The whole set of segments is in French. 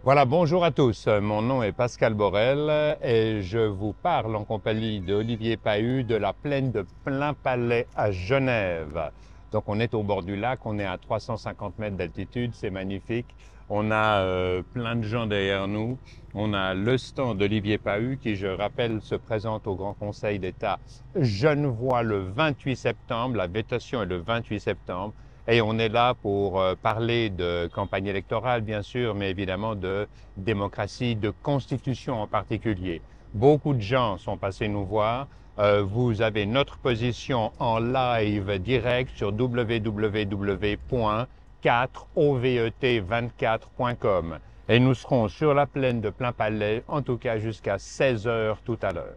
Voilà, bonjour à tous. Mon nom est Pascal Borel et je vous parle en compagnie d'Olivier Pahu de la plaine de Plainpalais à Genève. Donc on est au bord du lac, on est à 350 mètres d'altitude, c'est magnifique. On a plein de gens derrière nous. On a le stand d'Olivier Pahu qui, je rappelle, se présente au Grand Conseil d'État genevois le 28 septembre. La vétation est le 28 septembre. Et on est là pour parler de campagne électorale, bien sûr, mais évidemment de démocratie, de constitution en particulier. Beaucoup de gens sont passés nous voir. Vous avez notre position en live direct sur www.4ovet24.com. Et nous serons sur la plaine de Plainpalais, en tout cas jusqu'à 16 heures tout à l'heure.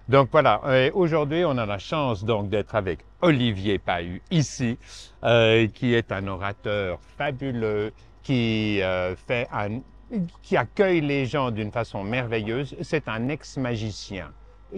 Donc voilà, aujourd'hui on a la chance donc d'être avec Olivier Pahu ici, qui est un orateur fabuleux, qui accueille les gens d'une façon merveilleuse. C'est un ex-magicien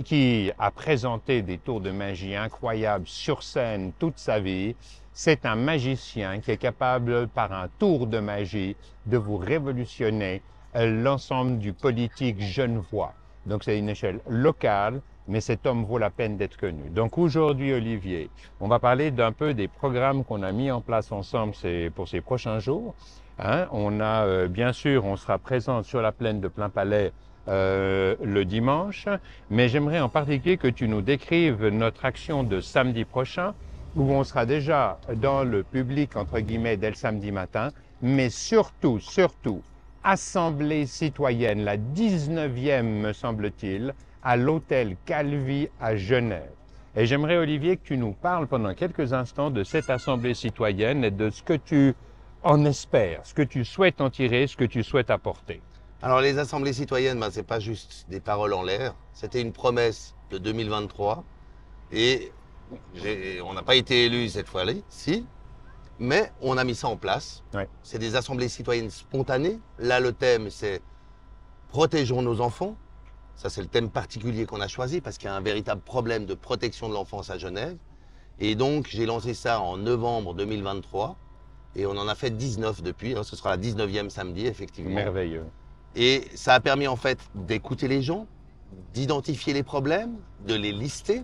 qui a présenté des tours de magie incroyables sur scène toute sa vie. C'est un magicien qui est capable, par un tour de magie, de vous révolutionner l'ensemble du politique genevois. Donc c'est une échelle locale, mais cet homme vaut la peine d'être connu. Donc aujourd'hui, Olivier, on va parler d'un peu des programmes qu'on a mis en place ensemble pour ces prochains jours. On a, bien sûr, on sera présent sur la plaine de Plainpalais le dimanche, mais j'aimerais en particulier que tu nous décrives notre action de samedi prochain, où on sera déjà dans le public, entre guillemets, dès le samedi matin, mais surtout, assemblée citoyenne, la 19e, me semble-t-il, à l'hôtel Calvi à Genève. Et j'aimerais, Olivier, que tu nous parles pendant quelques instants de cette assemblée citoyenne et de ce que tu en espères, ce que tu souhaites en tirer, ce que tu souhaites apporter. Alors les assemblées citoyennes, c'est pas juste des paroles en l'air. C'était une promesse de 2023 et on n'a pas été élus cette fois-ci, mais on a mis ça en place. Ouais. C'est des assemblées citoyennes spontanées. Là, le thème, c'est protégeons nos enfants. Ça, c'est le thème particulier qu'on a choisi parce qu'il y a un véritable problème de protection de l'enfance à Genève. Et donc, j'ai lancé ça en novembre 2023 et on en a fait 19 depuis. Ce sera la 19e samedi, effectivement. Merveilleux. Et ça a permis en fait d'écouter les gens, d'identifier les problèmes, de les lister.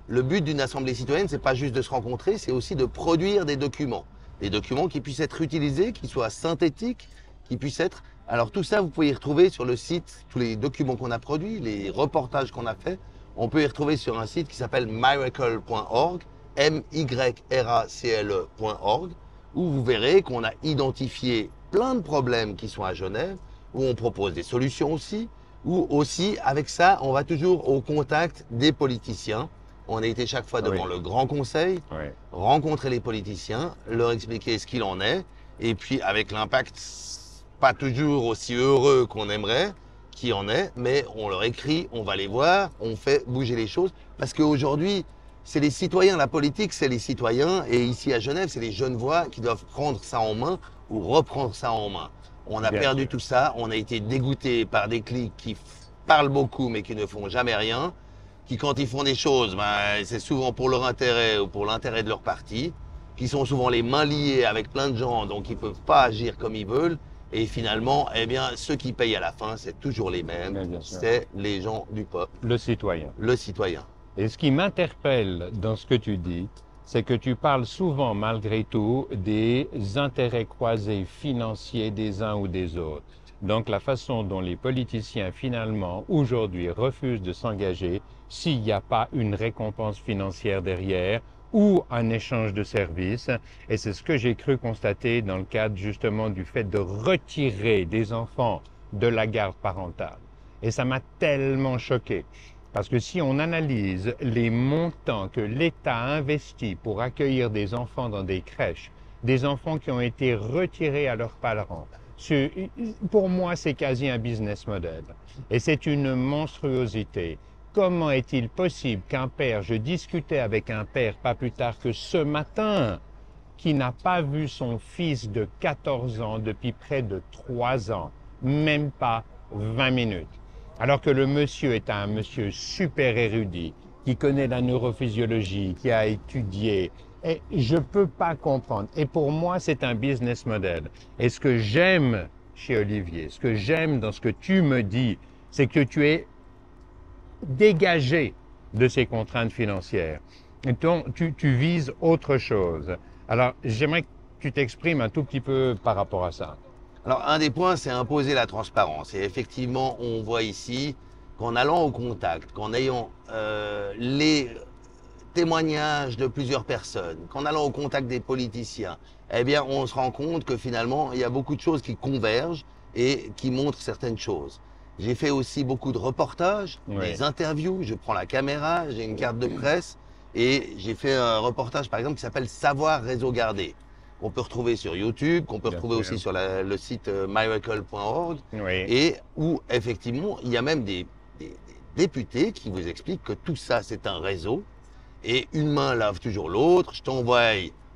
Le but d'une assemblée citoyenne, c'est pas juste de se rencontrer, c'est aussi de produire des documents. Des documents qui puissent être utilisés, qui soient synthétiques, qui puissent être... Alors tout ça, vous pouvez y retrouver sur le site, tous les documents qu'on a produits, les reportages qu'on a faits. On peut y retrouver sur un site qui s'appelle miracle.org, myracle.org, où vous verrez qu'on a identifié plein de problèmes qui sont à Genève, où on propose des solutions aussi, où aussi, avec ça, on va toujours au contact des politiciens. On a été chaque fois devant le Grand Conseil, rencontrer les politiciens, leur expliquer ce qu'il en est, et puis avec l'impact pas toujours aussi heureux qu'on aimerait, qui en est, mais on leur écrit, on va les voir, on fait bouger les choses, parce qu'aujourd'hui, c'est les citoyens, la politique, c'est les citoyens, et ici à Genève, c'est les Genevois qui doivent prendre ça en main ou reprendre ça en main. On a perdu tout ça, on a été dégoûté par des clics qui parlent beaucoup mais qui ne font jamais rien, qui quand ils font des choses, c'est souvent pour leur intérêt ou pour l'intérêt de leur parti, qui sont souvent les mains liées avec plein de gens, donc ils ne peuvent pas agir comme ils veulent. Et finalement, eh bien, ceux qui payent à la fin, c'est toujours les mêmes, c'est les gens du peuple. Le citoyen. Le citoyen. Et ce qui m'interpelle dans ce que tu dis, c'est que tu parles souvent, malgré tout, des intérêts croisés financiers des uns ou des autres. Donc la façon dont les politiciens, finalement, aujourd'hui, refusent de s'engager s'il n'y a pas une récompense financière derrière ou un échange de services. Et c'est ce que j'ai cru constater dans le cadre, justement, du fait de retirer des enfants de la garde parentale. Et ça m'a tellement choqué. Parce que si on analyse les montants que l'État a investis pour accueillir des enfants dans des crèches, des enfants qui ont été retirés à leurs parents, pour moi, c'est quasi un business model. Et c'est une monstruosité. Comment est-il possible qu'un père, je discutais avec un père pas plus tard que ce matin, qui n'a pas vu son fils de 14 ans depuis près de 3 ans, même pas 20 minutes. Alors que le monsieur est un monsieur super érudit, qui connaît la neurophysiologie, qui a étudié. Et je ne peux pas comprendre. Et pour moi, c'est un business model. Et ce que j'aime chez Olivier. Ce que j'aime dans ce que tu me dis, c'est que tu es dégagé de ces contraintes financières. Et tu vises autre chose. Alors, j'aimerais que tu t'exprimes un tout petit peu par rapport à ça. Alors, un des points, c'est imposer la transparence. Et effectivement, on voit ici qu'en allant au contact, qu'en ayant les témoignages de plusieurs personnes, qu'en allant au contact des politiciens, eh bien, on se rend compte que finalement, il y a beaucoup de choses qui convergent et qui montrent certaines choses. J'ai fait aussi beaucoup de reportages, des interviews, je prends la caméra, j'ai une carte de presse et j'ai fait un reportage par exemple qui s'appelle Savoir Réseau Gardé, qu'on peut retrouver sur YouTube, qu'on peut retrouver aussi sur le site miracle.org et où effectivement il y a même des députés qui vous expliquent que tout ça c'est un réseau et une main lave toujours l'autre, je t'envoie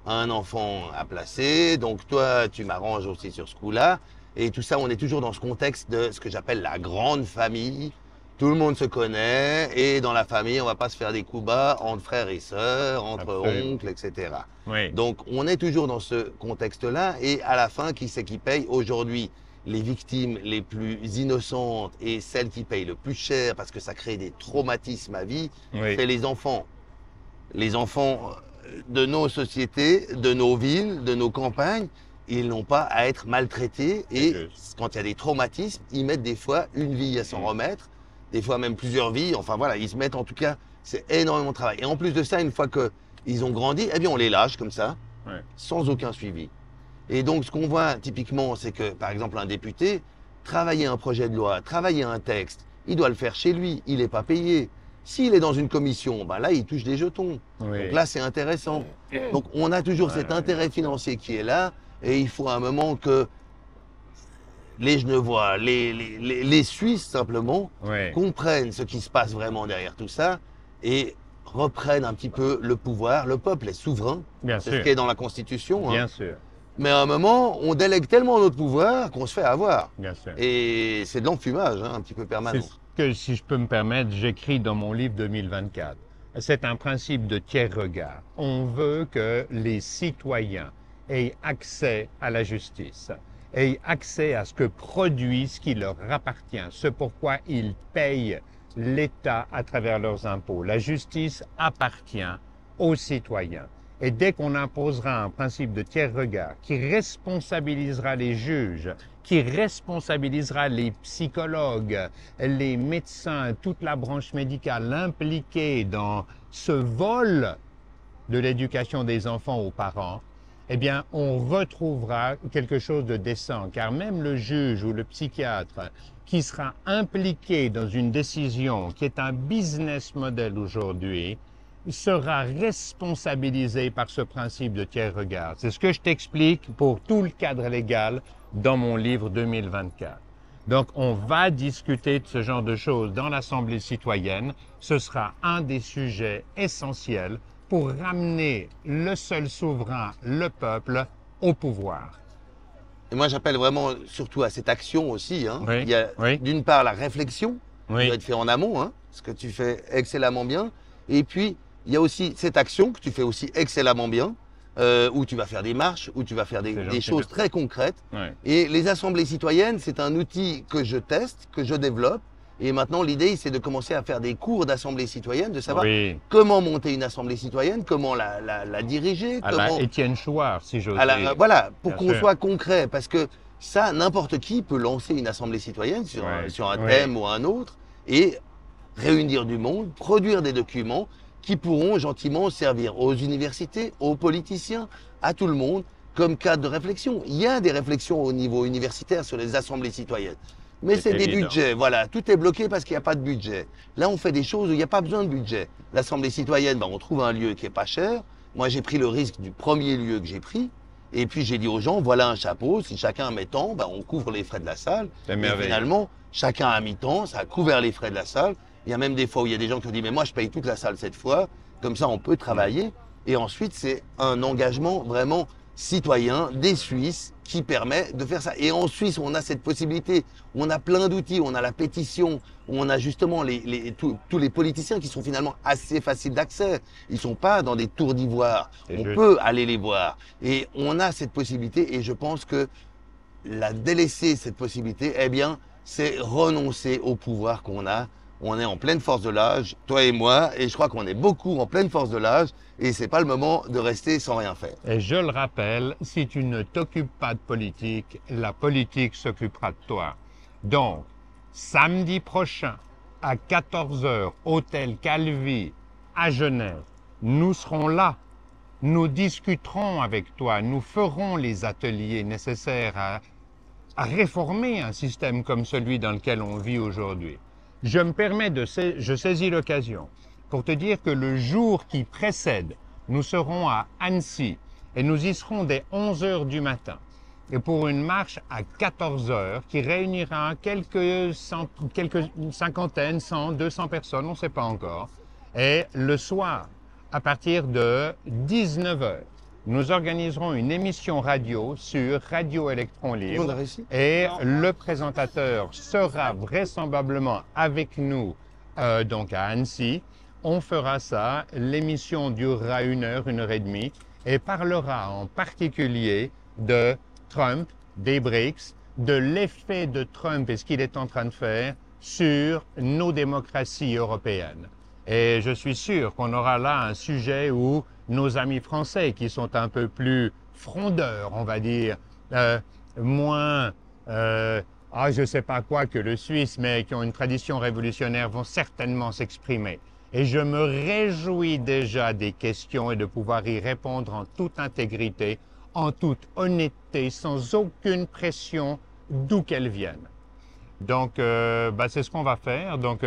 un enfant à placer, donc toi tu m'arranges aussi sur ce coup-là. Et tout ça, on est toujours dans ce contexte de ce que j'appelle la grande famille. Tout le monde se connaît et dans la famille, on va pas se faire des coups bas entre frères et sœurs, entre oncles, etc. Donc, on est toujours dans ce contexte-là et à la fin, qui c'est qui paye aujourd'hui? Les victimes les plus innocentes et celles qui payent le plus cher parce que ça crée des traumatismes à vie, c'est les enfants. Les enfants de nos sociétés, de nos villes, de nos campagnes, ils n'ont pas à être maltraités et quand il y a des traumatismes, ils mettent des fois une vie à s'en remettre, des fois même plusieurs vies. Enfin voilà, ils se mettent en tout cas, c'est énormément de travail. Et en plus de ça, une fois qu'ils ont grandi, eh bien on les lâche comme ça, sans aucun suivi. Et donc ce qu'on voit typiquement, c'est que par exemple un député, travailler un projet de loi, travailler un texte, il doit le faire chez lui, il n'est pas payé. S'il est dans une commission, ben là il touche des jetons. Donc là c'est intéressant. Donc on a toujours cet intérêt financier qui est là. Et il faut à un moment que les Genevois, les Suisses simplement, comprennent ce qui se passe vraiment derrière tout ça et reprennent un petit peu le pouvoir. Le peuple est souverain, c'est ce qui est dans la Constitution. Bien sûr. Mais à un moment, on délègue tellement notre pouvoir qu'on se fait avoir. Bien sûr. Et c'est de l'enfumage, un petit peu permanent. C'est ce que, si je peux me permettre, j'écris dans mon livre 2024. C'est un principe de tiers regard. On veut que les citoyens aient accès à la justice, aient accès à ce que produit ce qui leur appartient, ce pourquoi ils payent l'État à travers leurs impôts. La justice appartient aux citoyens. Et dès qu'on imposera un principe de tiers regard qui responsabilisera les juges, qui responsabilisera les psychologues, les médecins, toute la branche médicale impliquée dans ce vol de l'éducation des enfants aux parents, eh bien, on retrouvera quelque chose de décent, car même le juge ou le psychiatre qui sera impliqué dans une décision qui est un business model aujourd'hui, sera responsabilisé par ce principe de tiers regard. C'est ce que je t'explique pour tout le cadre légal dans mon livre 2024. Donc, on va discuter de ce genre de choses dans l'Assemblée citoyenne. Ce sera un des sujets essentiels pour ramener le seul souverain, le peuple, au pouvoir. Et moi, j'appelle vraiment surtout à cette action aussi. Il y a d'une part la réflexion qui doit être faite en amont, ce que tu fais excellemment bien. Et puis, il y a aussi cette action que tu fais aussi excellemment bien, où tu vas faire des marches, où tu vas faire des choses très concrètes. Et les assemblées citoyennes, c'est un outil que je teste, que je développe. Et maintenant, l'idée, c'est de commencer à faire des cours d'assemblée citoyenne, de savoir comment monter une assemblée citoyenne, comment la diriger. La Étienne Chouard, si j'ose dire. Voilà, pour qu'on soit concret. Parce que ça, n'importe qui peut lancer une assemblée citoyenne sur un thème ou un autre et réunir du monde, produire des documents qui pourront gentiment servir aux universités, aux politiciens, à tout le monde, comme cadre de réflexion. Il y a des réflexions au niveau universitaire sur les assemblées citoyennes. Mais c'est des budgets, voilà. Tout est bloqué parce qu'il n'y a pas de budget. Là, on fait des choses où il n'y a pas besoin de budget. L'Assemblée citoyenne, on trouve un lieu qui est pas cher. Moi, j'ai pris le risque du premier lieu que j'ai pris. Et puis, j'ai dit aux gens, voilà un chapeau. Si chacun met tant, on couvre les frais de la salle. Et finalement, chacun a mis tant, ça a couvert les frais de la salle. Il y a même des fois où il y a des gens qui ont dit, mais moi, je paye toute la salle cette fois. Comme ça, on peut travailler. Et ensuite, c'est un engagement vraiment citoyen des Suisses qui permet de faire ça. Et en Suisse, on a cette possibilité. On a plein d'outils. On a la pétition. On a justement tous les politiciens qui sont finalement assez faciles d'accès. Ils sont pas dans des tours d'ivoire. On peut aller les voir. Et on a cette possibilité. Et je pense que la délaisser, cette possibilité, eh bien, c'est renoncer au pouvoir qu'on a. On est en pleine force de l'âge, toi et moi, et je crois qu'on est beaucoup en pleine force de l'âge, et c'est pas le moment de rester sans rien faire. Et je le rappelle, si tu ne t'occupes pas de politique, la politique s'occupera de toi. Donc, samedi prochain, à 14 h, hôtel Calvi, à Genève, nous serons là. Nous discuterons avec toi, nous ferons les ateliers nécessaires à réformer un système comme celui dans lequel on vit aujourd'hui. Je saisis l'occasion pour te dire que le jour qui précède, nous serons à Annecy et nous y serons dès 11 h du matin. Et pour une marche à 14 h qui réunira quelques cinquantaines, 100, 200 personnes, on ne sait pas encore. Et le soir, à partir de 19 h, nous organiserons une émission radio sur Radio Électron Libre. On a réussi. Et le présentateur sera vraisemblablement avec nous donc à Annecy. On fera ça, l'émission durera 1 heure, 1 heure et demie, et parlera en particulier de Trump, des BRICS, de l'effet de Trump et ce qu'il est en train de faire sur nos démocraties européennes. Et je suis sûr qu'on aura là un sujet où nos amis français, qui sont un peu plus frondeurs, on va dire, moins, je ne sais pas quoi que le Suisse, mais qui ont une tradition révolutionnaire, vont certainement s'exprimer. Et je me réjouis déjà des questions et de pouvoir y répondre en toute intégrité, en toute honnêteté, sans aucune pression, d'où qu'elle vienne. Donc, c'est ce qu'on va faire. Donc,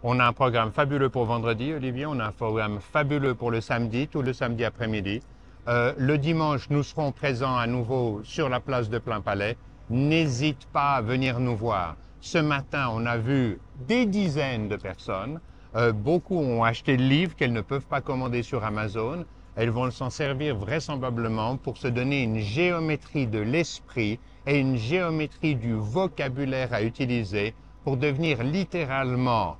on a un programme fabuleux pour vendredi, Olivier. On a un programme fabuleux pour le samedi, tout le samedi après-midi. Le dimanche, nous serons présents à nouveau sur la place de Plainpalais. N'hésite pas à venir nous voir. Ce matin, on a vu des dizaines de personnes. Beaucoup ont acheté le livre qu'elles ne peuvent pas commander sur Amazon. Elles vont s'en servir vraisemblablement pour se donner une géométrie de l'esprit et une géométrie du vocabulaire à utiliser pour devenir littéralement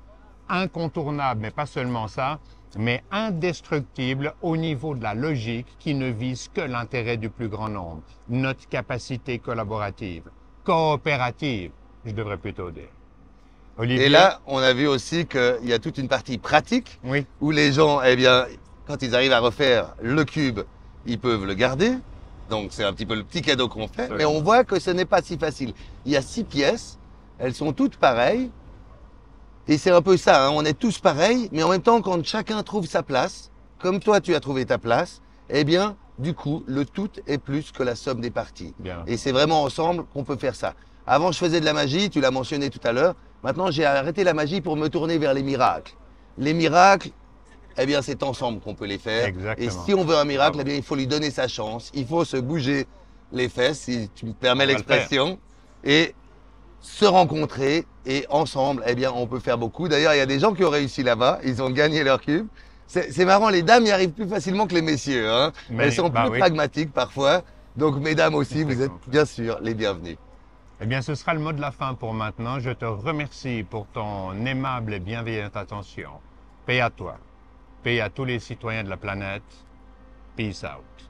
incontournable, mais pas seulement ça, mais indestructible au niveau de la logique qui ne vise que l'intérêt du plus grand nombre, notre capacité collaborative, coopérative, je devrais plutôt dire. Olivier? Et là, on a vu aussi qu'il y a toute une partie pratique, Oui. où les gens, eh bien, quand ils arrivent à refaire le cube, ils peuvent le garder. Donc, c'est un petit peu le petit cadeau qu'on fait. Oui. Mais on voit que ce n'est pas si facile. Il y a 6 pièces. Elles sont toutes pareilles. Et c'est un peu ça, hein, on est tous pareils. Mais en même temps, quand chacun trouve sa place, comme toi, tu as trouvé ta place, eh bien, du coup, le tout est plus que la somme des parties. Bien. Et c'est vraiment ensemble qu'on peut faire ça. Avant, je faisais de la magie, tu l'as mentionné tout à l'heure. Maintenant, j'ai arrêté la magie pour me tourner vers les miracles. Les miracles, eh bien, c'est ensemble qu'on peut les faire. Exactement. Et si on veut un miracle, Bravo. eh bien, il faut lui donner sa chance. Il faut se bouger les fesses, si tu me permets On va le l'expression, et se rencontrer. Et ensemble, eh bien, on peut faire beaucoup. D'ailleurs, il y a des gens qui ont réussi là-bas. Ils ont gagné leur cube. C'est marrant, les dames y arrivent plus facilement que les messieurs. Hein. Mais, Elles sont plus oui. pragmatiques parfois. Donc, mesdames aussi, vous êtes bien sûr les bienvenues. Eh bien, ce sera le mot de la fin pour maintenant. Je te remercie pour ton aimable et bienveillante attention. Paix à toi. Paix à tous les citoyens de la planète. Peace out.